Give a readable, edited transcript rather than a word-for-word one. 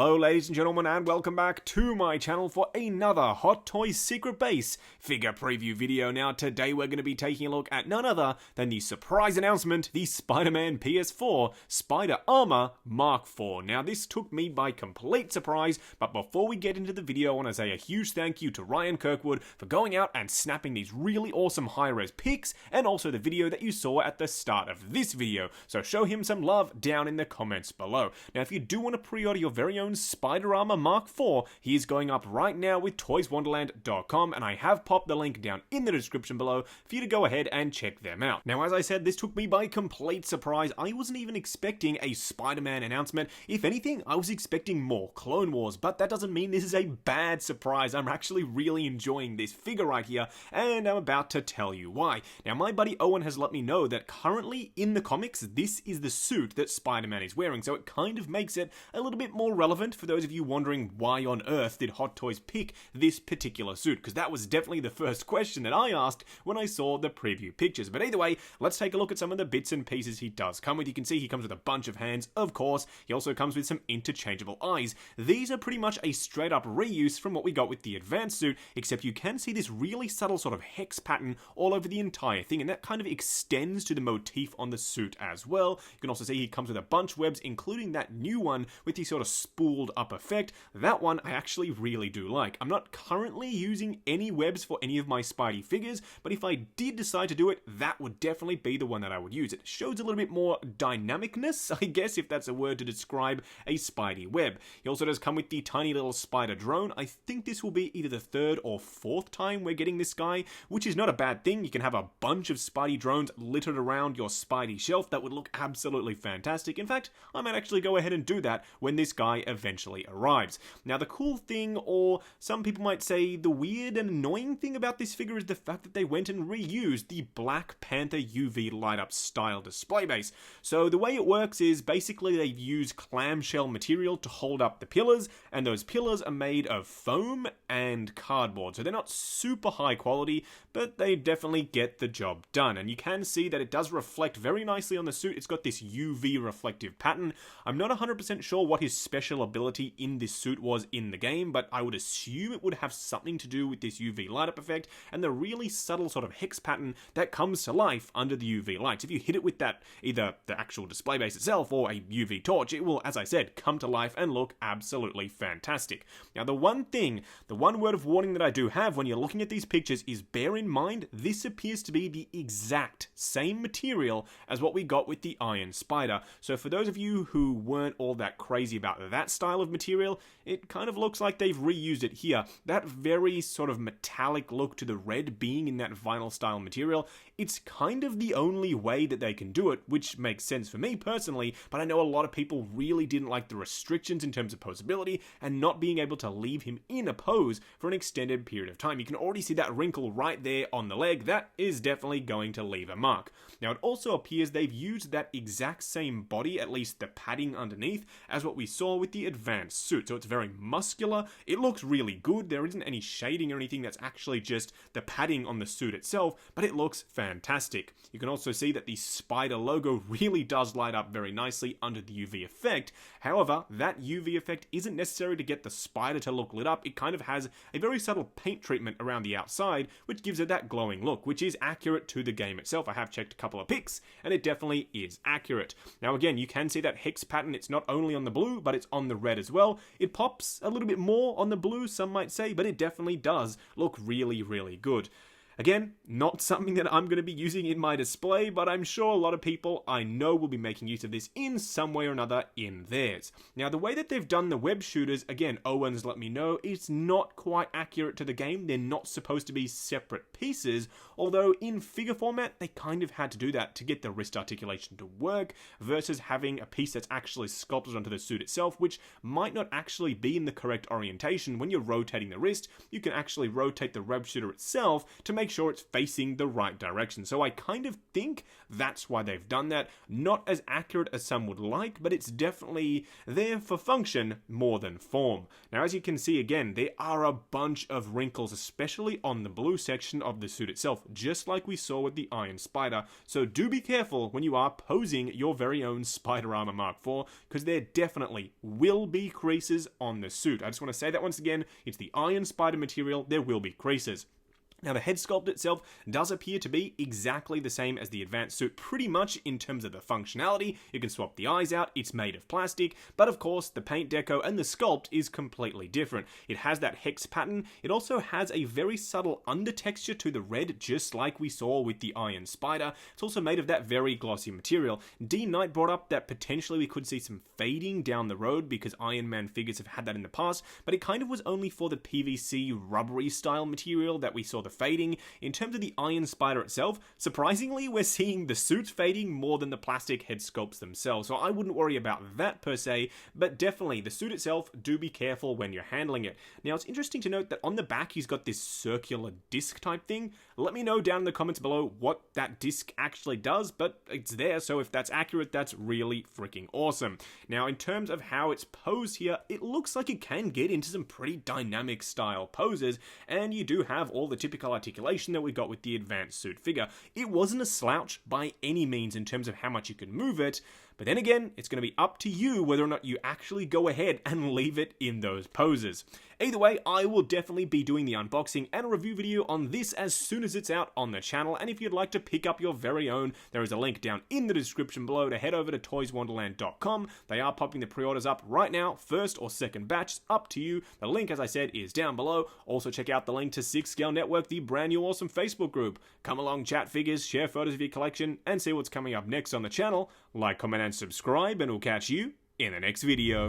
Hello ladies and gentlemen, and welcome back to my channel for another Hot Toys Secret Base figure preview video. Now today we're going to be taking a look at none other than the surprise announcement, the Spider-Man PS4 Spider Armor Mark IV. Now this took me by complete surprise, but before we get into the video I want to say a huge thank you to Ryan Kirkwood for going out and snapping these really awesome high-res pics, and also the video that you saw at the start of this video. So show him some love down in the comments below. Now if you do want to pre-order your very own Spider Armor Mark IV, he is going up right now with toyswonderland.com, and I have popped the link down in the description below for you to go ahead and check them out. Now as I said, this took me by complete surprise. I wasn't even expecting a Spider-Man announcement. If anything, I was expecting more Clone Wars, but that doesn't mean this is a bad surprise. I'm actually really enjoying this figure right here, and I'm about to tell you why. Now my buddy Owen has let me know that currently in the comics, this is the suit that Spider-Man is wearing, so it kind of makes it a little bit more relevant for those of you wondering why on earth did Hot Toys pick this particular suit, because that was definitely the first question that I asked when I saw the preview pictures. But either way, let's take a look at some of the bits and pieces he does come with. You can see he comes with a bunch of hands, of course. He also comes with some interchangeable eyes. These are pretty much a straight up reuse from what we got with the advanced suit, except you can see this really subtle sort of hex pattern all over the entire thing, and that kind of extends to the motif on the suit as well. You can also see he comes with a bunch of webs, including that new one with the sort of spooled up effect. That one I actually really do like. I'm not currently using any webs for any of my Spidey figures, but if I did decide to do it, that would definitely be the one that I would use. It shows a little bit more dynamicness, I guess, if that's a word to describe a Spidey web. He also does come with the tiny little spider drone. I think this will be either the third or fourth time we're getting this guy, which is not a bad thing. You can have a bunch of Spidey drones littered around your Spidey shelf. That would look absolutely fantastic. In fact, I might actually go ahead and do that when this guy eventually arrives. Now the cool thing, or some people might say the weird and annoying thing about this figure, is the fact that they went and reused the Black Panther UV light up style display base. So the way it works is basically they've used clamshell material to hold up the pillars, and those pillars are made of foam and cardboard. So they're not super high quality, but they definitely get the job done. And you can see that it does reflect very nicely on the suit. It's got this UV reflective pattern. I'm not 100% sure what his special ability in this suit was in the game, but I would assume it would have something to do with this UV light up effect and the really subtle sort of hex pattern that comes to life under the UV lights. If you hit it with that, either the actual display base itself or a UV torch, it will, as I said, come to life and look absolutely fantastic. Now the one word of warning that I do have when you're looking at these pictures is bear in mind this appears to be the exact same material as what we got with the Iron Spider. So for those of you who weren't all that crazy about that style of material, it kind of looks like they've reused it here. That very sort of metallic look to the red being in that vinyl style material, it's kind of the only way that they can do it, which makes sense for me personally, but I know a lot of people really didn't like the restrictions in terms of posability and not being able to leave him in a pose for an extended period of time. You can already see that wrinkle right there on the leg. That is definitely going to leave a mark. Now it also appears they've used that exact same body, at least the padding underneath, as what we saw with the advanced suit. So it's very muscular. It looks really good. There isn't any shading or anything. That's actually just the padding on the suit itself, but it looks fantastic. You can also see that the spider logo really does light up very nicely under the UV effect. However, that UV effect isn't necessary to get the spider to look lit up. It kind of has a very subtle paint treatment around the outside, which gives it that glowing look, which is accurate to the game itself. I have checked a couple of pics, and it definitely is accurate. Now again, you can see that hex pattern. It's not only on the blue, but it's on the red as well. It pops a little bit more on the blue, some might say, but it definitely does look really, really good. Again, not something that I'm going to be using in my display, but I'm sure a lot of people I know will be making use of this in some way or another in theirs. Now, the way that they've done the web shooters, again, Owen's let me know, it's not quite accurate to the game. They're not supposed to be separate pieces, although in figure format, they kind of had to do that to get the wrist articulation to work, versus having a piece that's actually sculpted onto the suit itself, which might not actually be in the correct orientation. When you're rotating the wrist, you can actually rotate the web shooter itself to make make sure it's facing the right direction. So I kind of think that's why they've done that. Not as accurate as some would like, but it's definitely there for function more than form. Now, as you can see again, there are a bunch of wrinkles, especially on the blue section of the suit itself, just like we saw with the Iron Spider. So do be careful when you are posing your very own Spider Armor Mark IV, because there definitely will be creases on the suit. I just want to say that once again, it's the Iron Spider material, there will be creases. Now, the head sculpt itself does appear to be exactly the same as the advanced suit, pretty much in terms of the functionality. You can swap the eyes out, it's made of plastic, but of course, the paint deco and the sculpt is completely different. It has that hex pattern, it also has a very subtle undertexture to the red, just like we saw with the Iron Spider. It's also made of that very glossy material. D Knight brought up that potentially we could see some fading down the road, because Iron Man figures have had that in the past, but it kind of was only for the PVC rubbery style material that we saw the fading. In terms of the Iron Spider itself, surprisingly, we're seeing the suit fading more than the plastic head sculpts themselves, so I wouldn't worry about that per se, but definitely the suit itself, do be careful when you're handling it. Now, it's interesting to note that on the back he's got this circular disc type thing. Let me know down in the comments below what that disc actually does, but it's there, so if that's accurate, that's really freaking awesome. Now, in terms of how it's posed here, it looks like it can get into some pretty dynamic style poses, and you do have all the typical articulation that we got with the advanced suit figure. It wasn't a slouch by any means in terms of how much you can move it, but then again, it's going to be up to you whether or not you actually go ahead and leave it in those poses. Either way, I will definitely be doing the unboxing and a review video on this as soon as it's out on the channel, and if you'd like to pick up your very own, there is a link down in the description below to head over to toyswonderland.com. They are popping the pre-orders up right now, first or second batch, up to you. The link, as I said, is down below. Also check out the link to 6 Scale Network, the brand new awesome Facebook group. Come along, chat figures, share photos of your collection, and see what's coming up next on the channel. Like, comment, and subscribe, and we'll catch you in the next video.